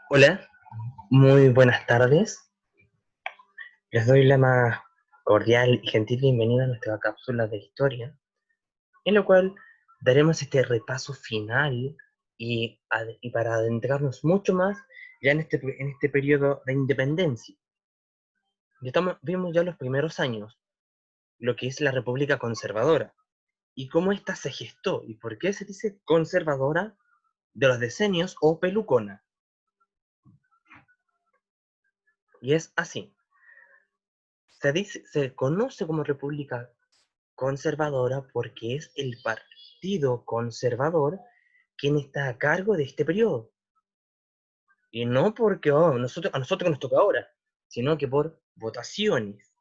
Hola, muy buenas tardes. Les doy la más cordial y gentil bienvenida a nuestra cápsula de historia, en la cual daremos este repaso final y para adentrarnos mucho más ya en este periodo de independencia. Vimos ya los primeros años, lo que es la República Conservadora, y cómo ésta se gestó, y por qué se dice conservadora de los decenios o pelucona. Y es así. Se conoce como República Conservadora porque es el Partido Conservador quien está a cargo de este periodo. Y no porque a nosotros nos toca ahora, sino que por votaciones.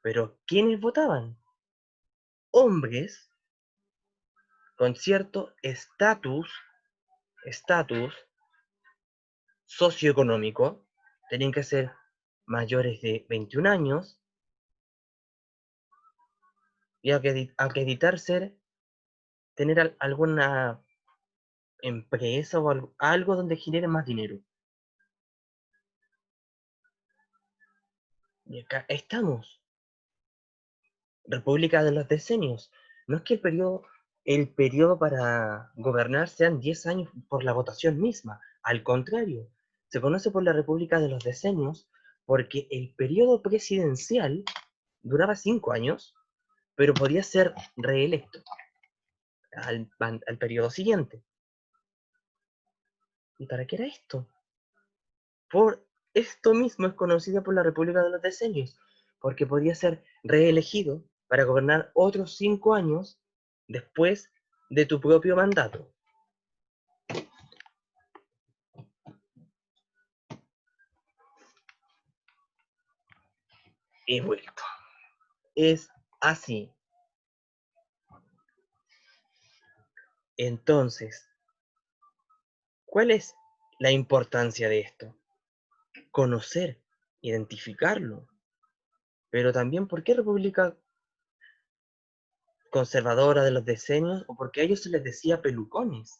Pero ¿quiénes votaban? Hombres con cierto estatus socioeconómico, tenían que ser mayores de 21 años y acreditar tener alguna empresa o algo donde genere más dinero. Y acá estamos, República de los Decenios. No es que el periodo para gobernar sean 10 años por la votación misma, al contrario, se conoce por la República de los Decenios porque el periodo presidencial duraba 5 años, pero podía ser reelecto al periodo siguiente. ¿Y para qué era esto? Por esto mismo es conocida por la República de los Decenios, porque podía ser reelegido para gobernar otros 5 años después de tu propio mandato. He vuelto. Es así. Entonces, ¿cuál es la importancia de esto? Conocer, identificarlo. Pero también, ¿por qué República Conservadora de los Decenios? O porque a ellos se les decía pelucones.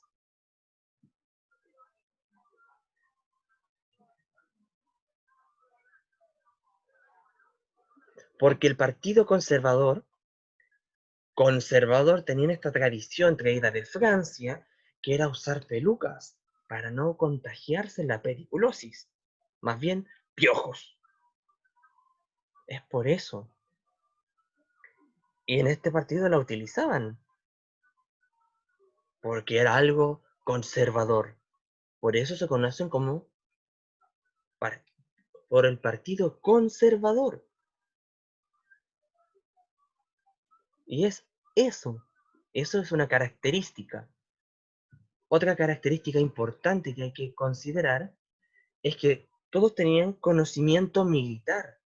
Porque el Partido Conservador tenía esta tradición traída de Francia, que era usar pelucas para no contagiarse la periculosis, más bien piojos. Es por eso. Y en este partido la utilizaban, porque era algo conservador. Por eso se conocen como por el Partido Conservador. Y es eso. Eso es una característica. Otra característica importante que hay que considerar es que todos tenían conocimiento militar.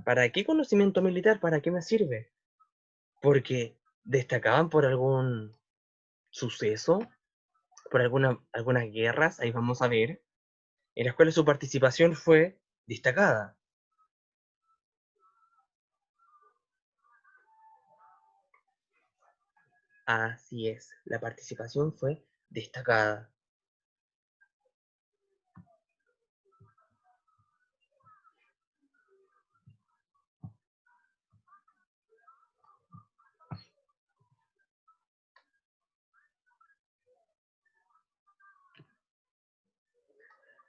¿Para qué conocimiento militar? ¿Para qué me sirve? Porque destacaban por algún suceso, por algunas guerras, ahí vamos a ver, en las cuales su participación fue destacada. Así es, la participación fue destacada.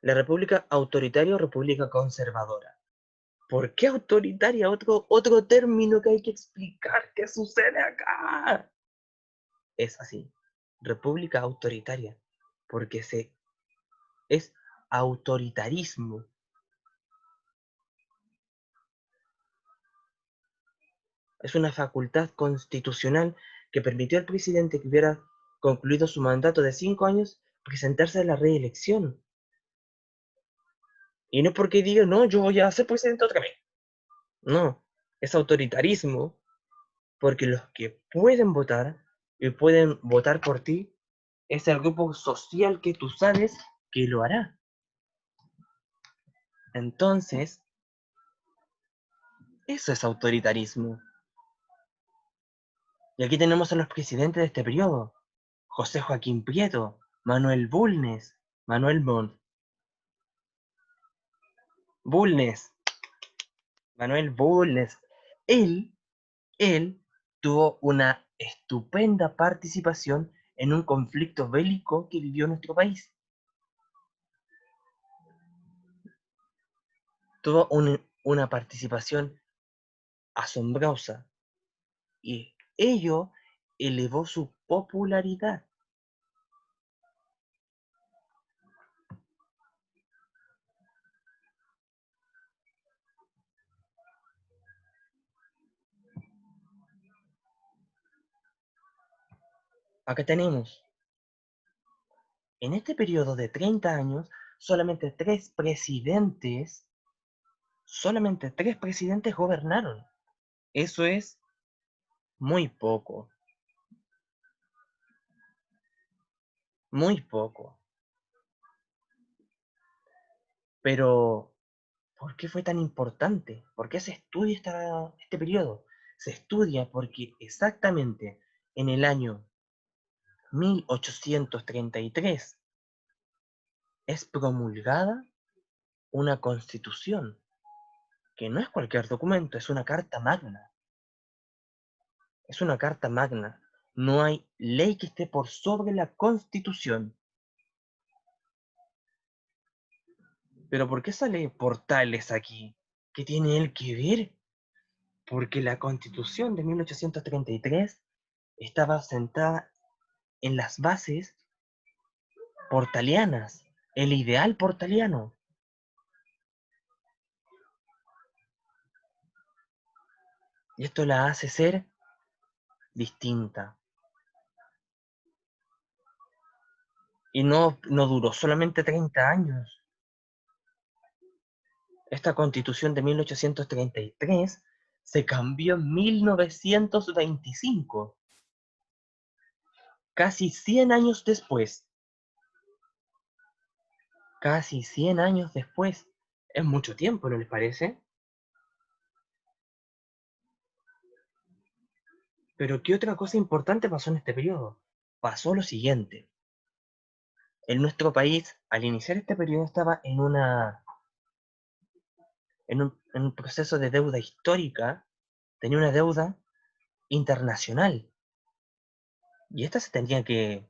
La república autoritaria o república conservadora. ¿Por qué autoritaria? Otro término que hay que explicar. ¿Qué sucede acá? Es así. República autoritaria. Porque es autoritarismo. Es una facultad constitucional que permitió al presidente que hubiera concluido su mandato de 5 años presentarse a la reelección. Y no porque diga, no, yo voy a ser presidente otra vez. No, es autoritarismo porque los que pueden votar y pueden votar por ti es el grupo social que tú sabes que lo hará. Entonces, eso es autoritarismo. Y aquí tenemos a los presidentes de este periodo. José Joaquín Prieto, Manuel Bulnes. Manuel Bulnes. Manuel Bulnes. Él, él tuvo una estupenda participación en un conflicto bélico que vivió nuestro país. Tuvo una participación asombrosa y ello elevó su popularidad. Acá tenemos, en este periodo de 30 años, solamente tres presidentes gobernaron. Eso es muy poco, muy poco. Pero, ¿por qué fue tan importante? ¿Por qué se estudia este periodo? Se estudia porque exactamente en el año 1833 es promulgada una constitución, que no es cualquier documento, es una carta magna. Es una carta magna. No hay ley que esté por sobre la constitución. Pero ¿por qué sale Portales aquí? ¿Qué tiene él que ver? Porque la constitución de 1833 estaba sentada en las bases portalianas, el ideal portaliano. Y esto la hace ser distinta. Y no duró solamente 30 años. Esta constitución de 1833 se cambió en 1925, casi 100 años después. Casi 100 años después. Es mucho tiempo, ¿no les parece? Pero ¿qué otra cosa importante pasó en este periodo? Pasó lo siguiente. En nuestro país, al iniciar este periodo, estaba en un proceso de deuda histórica, tenía una deuda internacional. Y esta se tenía que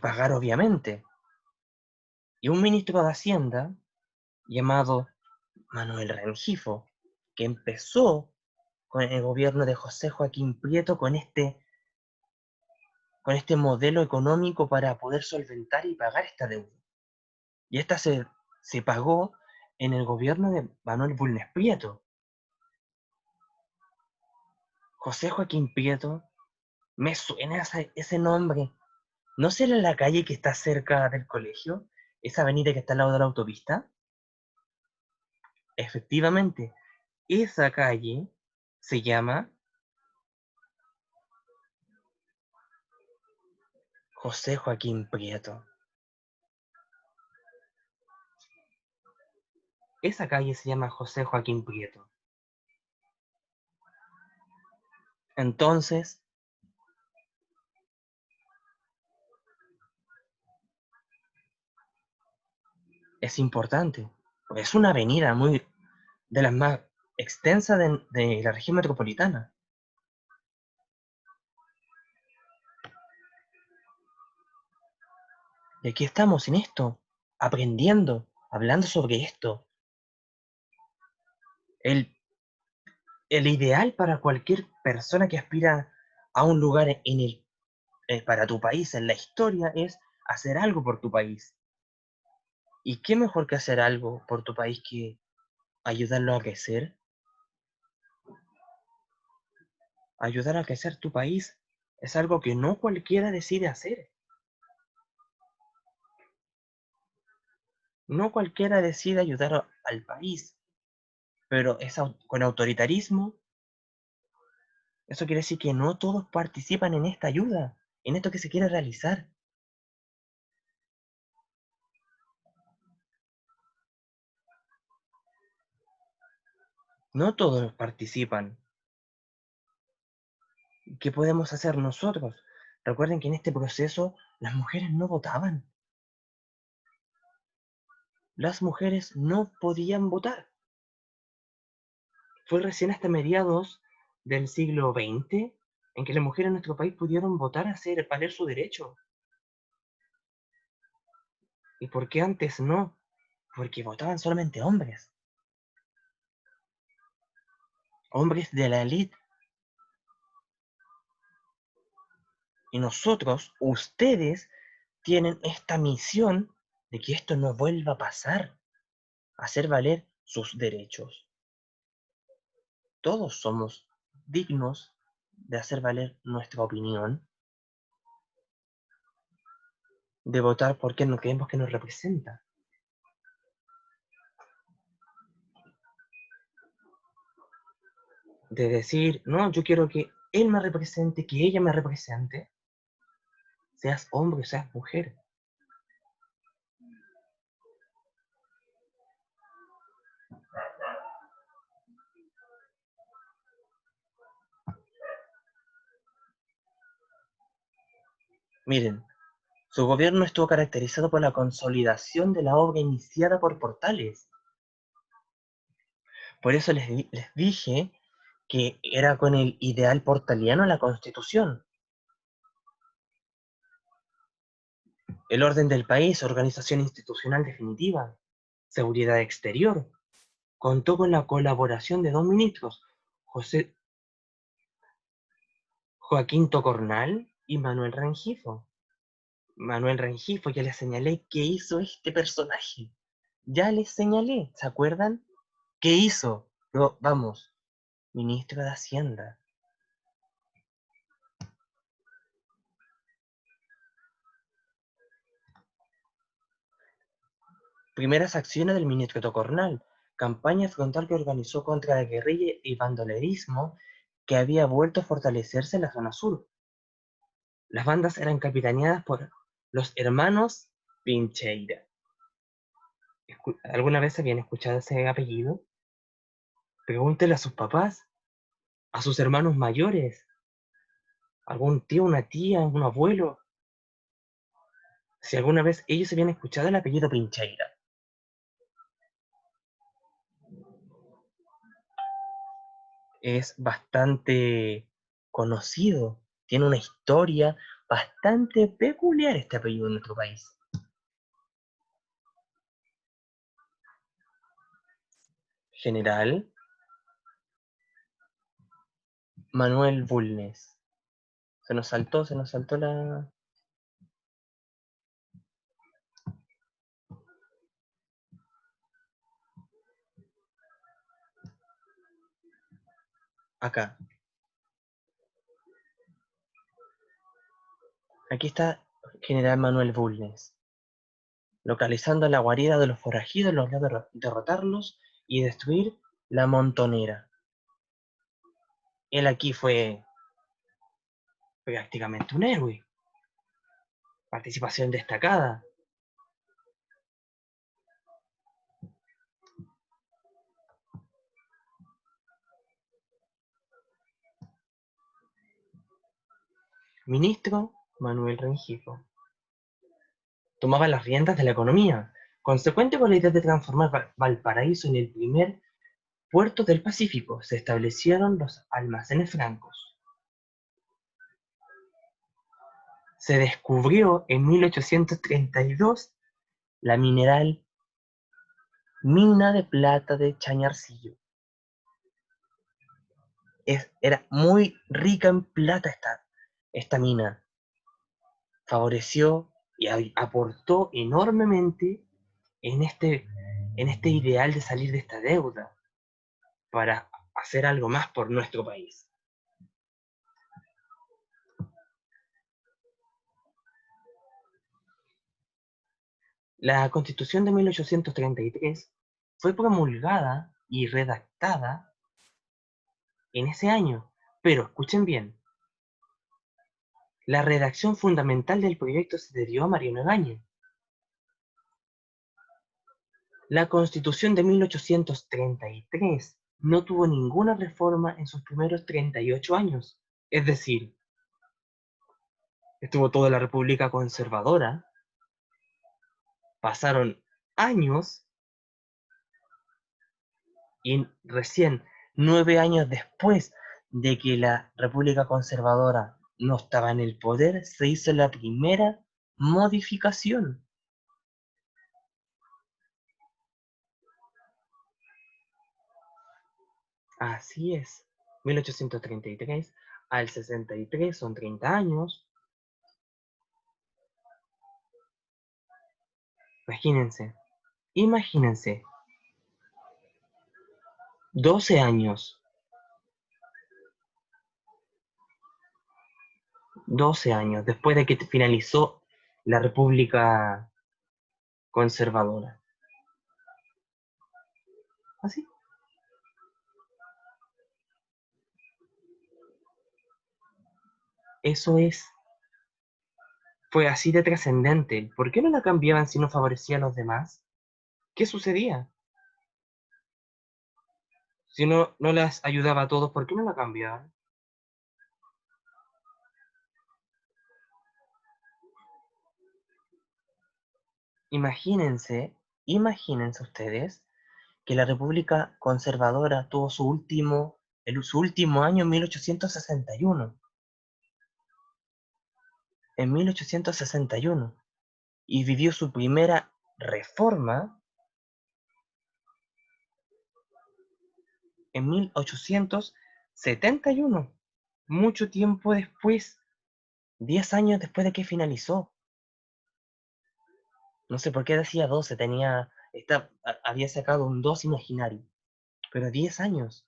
pagar, obviamente. Y un ministro de Hacienda, llamado Manuel Rengifo, que empezó con el gobierno de José Joaquín Prieto con este modelo económico para poder solventar y pagar esta deuda. Y esta se pagó en el gobierno de Manuel Bulnes Prieto. José Joaquín Prieto, me suena ese nombre. ¿No será la calle que está cerca del colegio? ¿Esa avenida que está al lado de la autopista? Efectivamente, esa calle se llama José Joaquín Prieto. Esa calle se llama José Joaquín Prieto. Entonces, es importante. Es una avenida muy de las más extensas de la región metropolitana. Y aquí estamos en esto, aprendiendo, hablando sobre esto. El, el ideal para cualquier persona que aspira a un lugar para tu país en la historia es hacer algo por tu país. ¿Y qué mejor que hacer algo por tu país que ayudarlo a crecer? Ayudar a crecer tu país es algo que no cualquiera decide hacer. No cualquiera decide ayudar al país, pero con autoritarismo, eso quiere decir que no todos participan en esta ayuda, en esto que se quiere realizar. No todos participan. ¿Qué podemos hacer nosotros? Recuerden que en este proceso las mujeres no votaban. las mujeres no podían votar. Fue recién hasta mediados del siglo XX en que las mujeres en nuestro país pudieron votar, hacer valer su derecho. ¿Y por qué antes no? Porque votaban solamente hombres. Hombres de la élite. Y nosotros, ustedes, tienen esta misión de que esto no vuelva a pasar, hacer valer sus derechos. Todos somos dignos de hacer valer nuestra opinión, de votar por quien no creemos que nos representa. De decir, no, yo quiero que él me represente, que ella me represente, seas hombre o seas mujer. Miren, su gobierno estuvo caracterizado por la consolidación de la obra iniciada por Portales. Por eso les dije que era con el ideal portaliano la Constitución. El orden del país, organización institucional definitiva, seguridad exterior. Contó con la colaboración de dos ministros, José Joaquín Tocornal y Manuel Rengifo. Manuel Rengifo, ya les señalé qué hizo este personaje. Ya les señalé, ¿se acuerdan? ¿Qué hizo? No, vamos, ministro de Hacienda. Primeras acciones del ministro Tocornal. Campaña frontal que organizó contra la guerrilla y bandolerismo que había vuelto a fortalecerse en la zona sur. Las bandas eran capitaneadas por los hermanos Pincheira. ¿Alguna vez habían escuchado ese apellido? Pregúntele a sus papás, a sus hermanos mayores, algún tío, una tía, un abuelo, si alguna vez ellos habían escuchado el apellido Pincheira. Es bastante conocido, tiene una historia bastante peculiar este apellido en nuestro país. General Manuel Bulnes. Se nos saltó la... Acá. Aquí está General Manuel Bulnes. Localizando la guarida de los forajidos, logró derrotarlos y destruir la montonera. Él aquí fue prácticamente un héroe. Participación destacada. Ministro Manuel Rengifo. Tomaba las riendas de la economía, consecuente con la idea de transformar Valparaíso en el primer puerto del Pacífico. Se establecieron los almacenes francos. Se descubrió en 1832 la mineral mina de plata de Chañarcillo. Era muy rica en plata esta mina. Favoreció y aportó enormemente en este ideal de salir de esta deuda para hacer algo más por nuestro país. La Constitución de 1833 fue promulgada y redactada en ese año, pero escuchen bien, la redacción fundamental del proyecto se debió a Mariano Egaña. La Constitución de 1833 no tuvo ninguna reforma en sus primeros 38 años, es decir, estuvo toda la República conservadora, pasaron años, y recién 9 años después de que la República Conservadora no estaba en el poder, se hizo la primera modificación. Así es. 1833 al 63 son 30 años. Imagínense, imagínense, 12 años, 12 años después de que finalizó la República Conservadora. Así, eso es, fue así de trascendente. ¿Por qué no la cambiaban si no favorecía a los demás? ¿Qué sucedía? Si no las ayudaba a todos, ¿por qué no la cambiaban? Imagínense, imagínense ustedes que la República Conservadora tuvo su último año en 1861. En 1861. Y vivió su primera reforma en 1871. Mucho tiempo después, 10 años después de que finalizó. No sé por qué decía 12, había sacado un 2 imaginario, pero 10 años.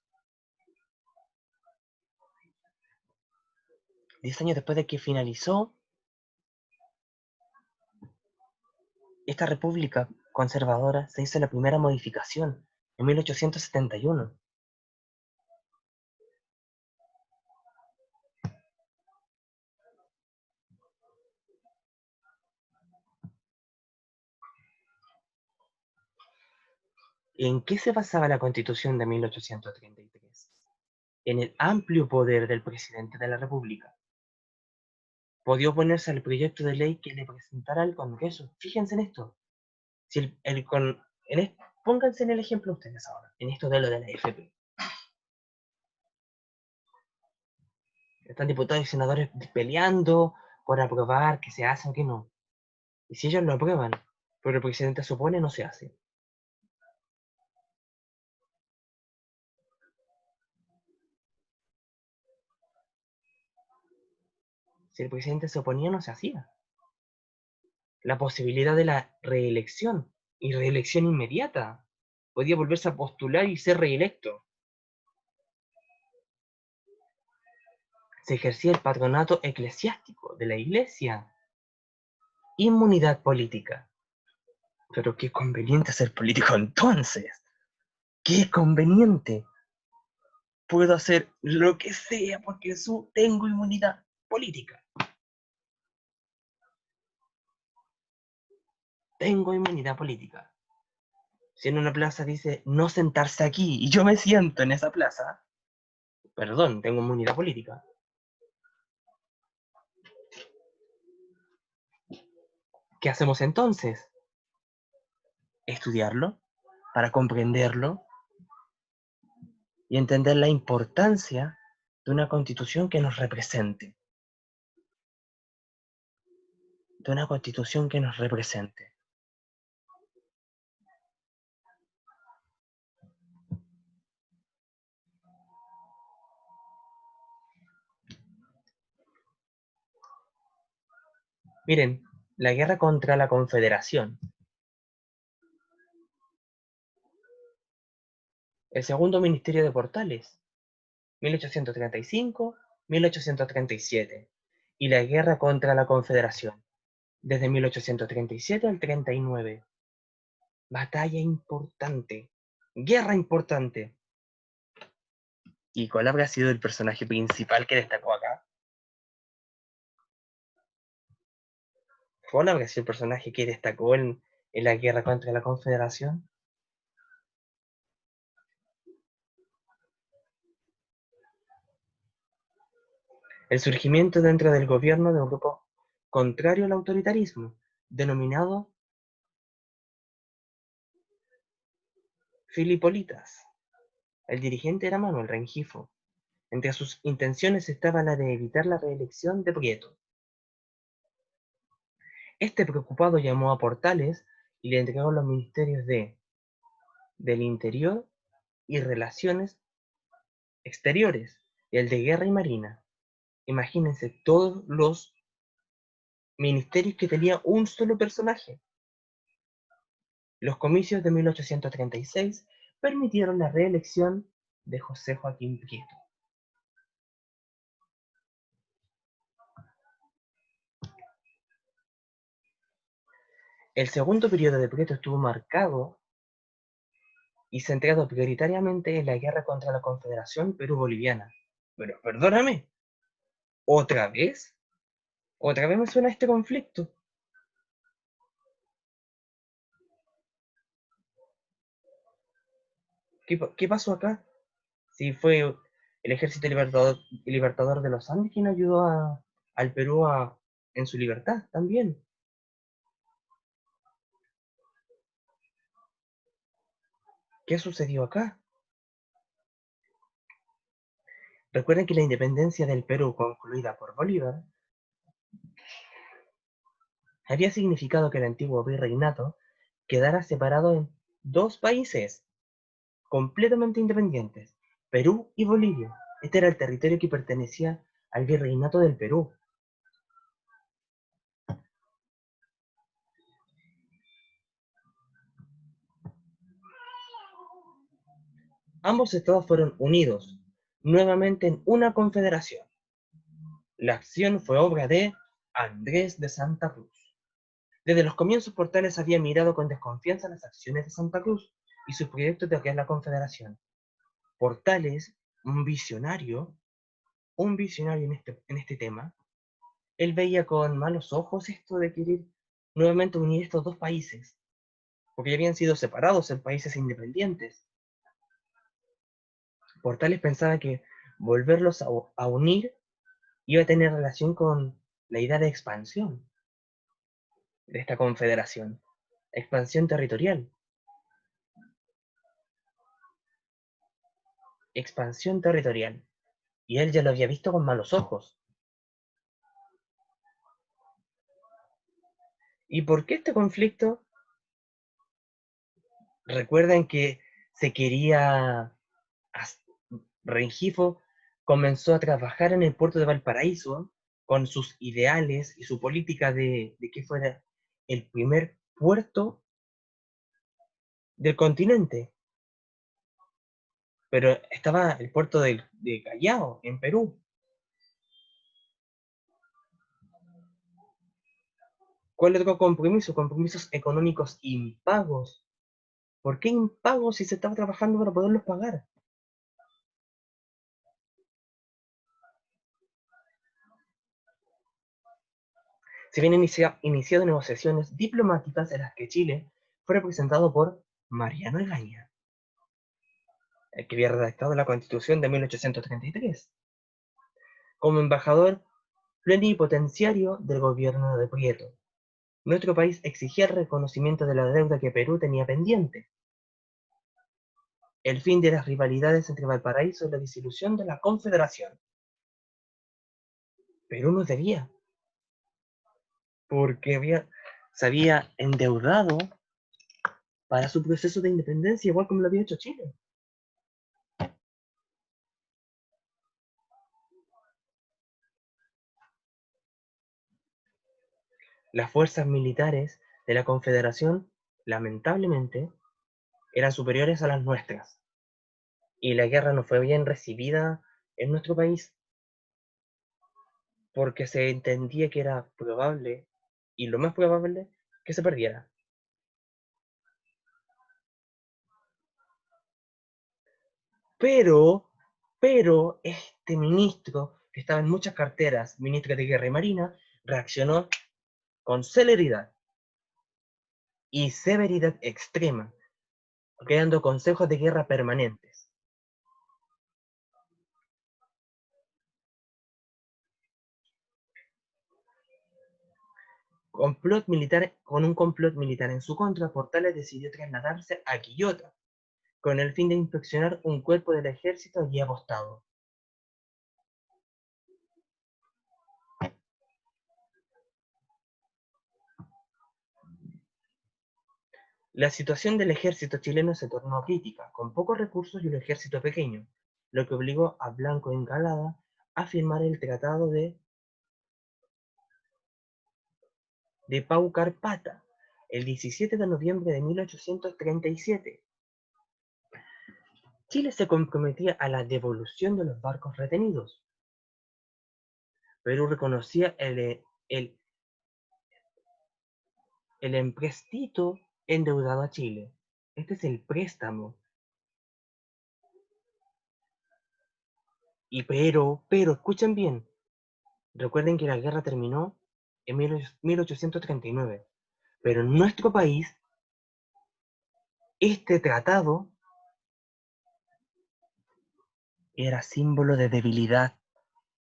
10 años después de que finalizó esta república conservadora, se hizo la primera modificación en 1871. ¿En qué se basaba la Constitución de 1833? En el amplio poder del presidente de la República. Podía oponerse al proyecto de ley que le presentara el Congreso. Fíjense en esto. Si pónganse en el ejemplo ustedes ahora, en esto de lo de la FP. Están diputados y senadores peleando por aprobar que se hace o que no. Y si ellos lo aprueban, pero el presidente se opone, no se hace. Si el presidente se oponía, no se hacía. La posibilidad de la reelección y reelección inmediata. Podía volverse a postular y ser reelecto. Se ejercía el patronato eclesiástico de la Iglesia. Inmunidad política. Pero qué conveniente ser político entonces. Qué conveniente. Puedo hacer lo que sea porque tengo inmunidad política. Tengo inmunidad política. Si en una plaza dice no sentarse aquí y yo me siento en esa plaza, perdón, tengo inmunidad política. ¿Qué hacemos entonces? Estudiarlo para comprenderlo y entender la importancia de una constitución que nos represente. De una constitución que nos represente. Miren, la guerra contra la Confederación. El segundo ministerio de Portales. 1835-1837. Y la guerra contra la Confederación. Desde 1837 al 39. Batalla importante. Guerra importante. ¿Y cuál habrá sido el personaje principal que destacó acá? ¿Cuál habrá sido el personaje que destacó en la guerra contra la Confederación? El surgimiento dentro del gobierno de un grupo contrario al autoritarismo, denominado Filipolitas. El dirigente era Manuel Rengifo. Entre sus intenciones estaba la de evitar la reelección de Prieto. Este preocupado llamó a Portales y le entregó los ministerios del Interior y Relaciones Exteriores y el de Guerra y Marina. Imagínense todos los ministerios que tenía un solo personaje. Los comicios de 1836 permitieron la reelección de José Joaquín Prieto. El segundo periodo de Prieto estuvo marcado y centrado prioritariamente en la guerra contra la Confederación Perú-Boliviana. Pero, perdóname, ¿otra vez? ¿Otra vez me suena este conflicto? ¿Qué pasó acá? Si fue el ejército libertador de los Andes quien ayudó al Perú en su libertad también. ¿Qué sucedió acá? Recuerden que la independencia del Perú concluida por Bolívar había significado que el antiguo virreinato quedara separado en dos países completamente independientes, Perú y Bolivia. Este era el territorio que pertenecía al virreinato del Perú. Ambos estados fueron unidos nuevamente en una confederación. La acción fue obra de Andrés de Santa Cruz. Desde los comienzos Portales había mirado con desconfianza las acciones de Santa Cruz y sus proyectos de crear la confederación. Portales, un visionario en este tema, él veía con malos ojos esto de querer nuevamente unir estos dos países, porque ya habían sido separados en países independientes. Portales pensaba que volverlos a unir iba a tener relación con la idea de expansión de esta confederación, expansión territorial, expansión territorial, y él ya lo había visto con malos ojos. ¿Y por qué este conflicto? Recuerden que se quería, Rengifo comenzó a trabajar en el puerto de Valparaíso con sus ideales y su política de que fuera el primer puerto del continente. Pero estaba el puerto de Callao, en Perú. ¿Cuál otro compromiso? Compromisos económicos impagos. ¿Por qué impagos si se estaba trabajando para poderlos pagar? Se habían iniciado negociaciones diplomáticas en las que Chile fue representado por Mariano Egaña, el que había redactado la Constitución de 1833, como embajador plenipotenciario del gobierno de Prieto. Nuestro país exigía el reconocimiento de la deuda que Perú tenía pendiente, el fin de las rivalidades entre Valparaíso y la disolución de la Confederación. Perú nos debía, porque se había endeudado para su proceso de independencia, igual como lo había hecho Chile. Las fuerzas militares de la Confederación, lamentablemente, eran superiores a las nuestras, y la guerra no fue bien recibida en nuestro país, porque se entendía que era probable, y lo más probable, que se perdiera. Pero, pero este ministro, que estaba en muchas carteras, ministro de Guerra y Marina, reaccionó con celeridad y severidad extrema, creando consejos de guerra permanentes. Con un complot militar en su contra, Portales decidió trasladarse a Quillota, con el fin de inspeccionar un cuerpo del ejército allí apostado. La situación del ejército chileno se tornó crítica, con pocos recursos y un ejército pequeño, lo que obligó a Blanco Encalada a firmar el Tratado de Paucarpata el 17 de noviembre de 1837. Chile se comprometía a la devolución de los barcos retenidos. Perú reconocía el empréstito endeudado a Chile. Este es el préstamo. Pero, escuchen bien, recuerden que la guerra terminó en 1839, pero en nuestro país, este tratado era símbolo de debilidad.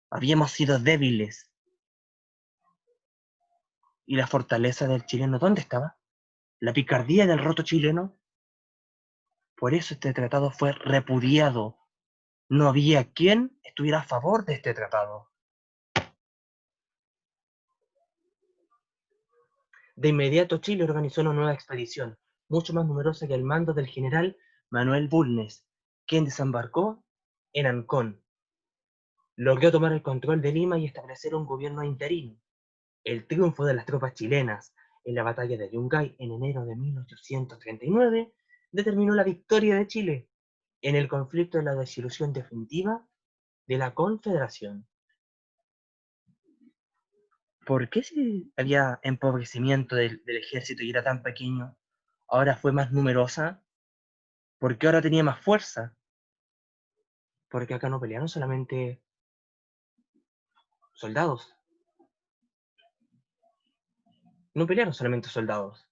Habíamos sido débiles. ¿Y la fortaleza del chileno dónde estaba? ¿La picardía del roto chileno? Por eso este tratado fue repudiado. No había quien estuviera a favor de este tratado. De inmediato Chile organizó una nueva expedición, mucho más numerosa que el mando del general Manuel Bulnes, quien desembarcó en Ancón. Logró tomar el control de Lima y establecer un gobierno interino. El triunfo de las tropas chilenas en la batalla de Yungay en enero de 1839 determinó la victoria de Chile en el conflicto de la disolución definitiva de la Confederación. ¿Por qué si había empobrecimiento del ejército y era tan pequeño, ahora fue más numerosa? ¿Por qué ahora tenía más fuerza? Porque acá no pelearon solamente soldados, no pelearon solamente soldados,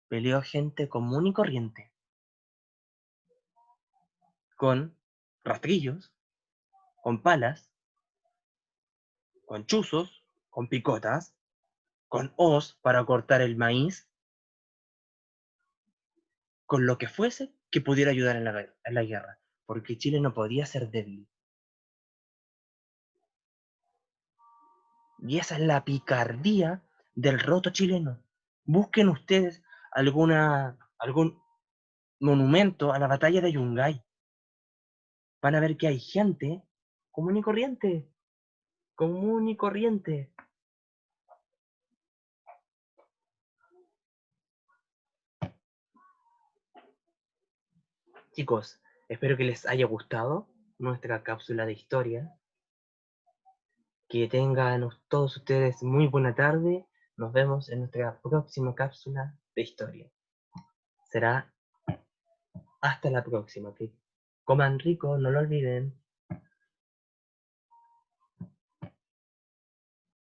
peleó gente común y corriente, con rastrillos, con palas, con chuzos, con picotas, con hoz para cortar el maíz, con lo que fuese que pudiera ayudar en la guerra, porque Chile no podía ser débil. Y esa es la picardía del roto chileno. Busquen ustedes algún monumento a la batalla de Yungay. Van a ver que hay gente común y corriente, común y corriente. Chicos, espero que les haya gustado nuestra cápsula de historia. Que tengan todos ustedes muy buena tarde. Nos vemos en nuestra próxima cápsula de historia. Será hasta la próxima. Que coman rico, no lo olviden.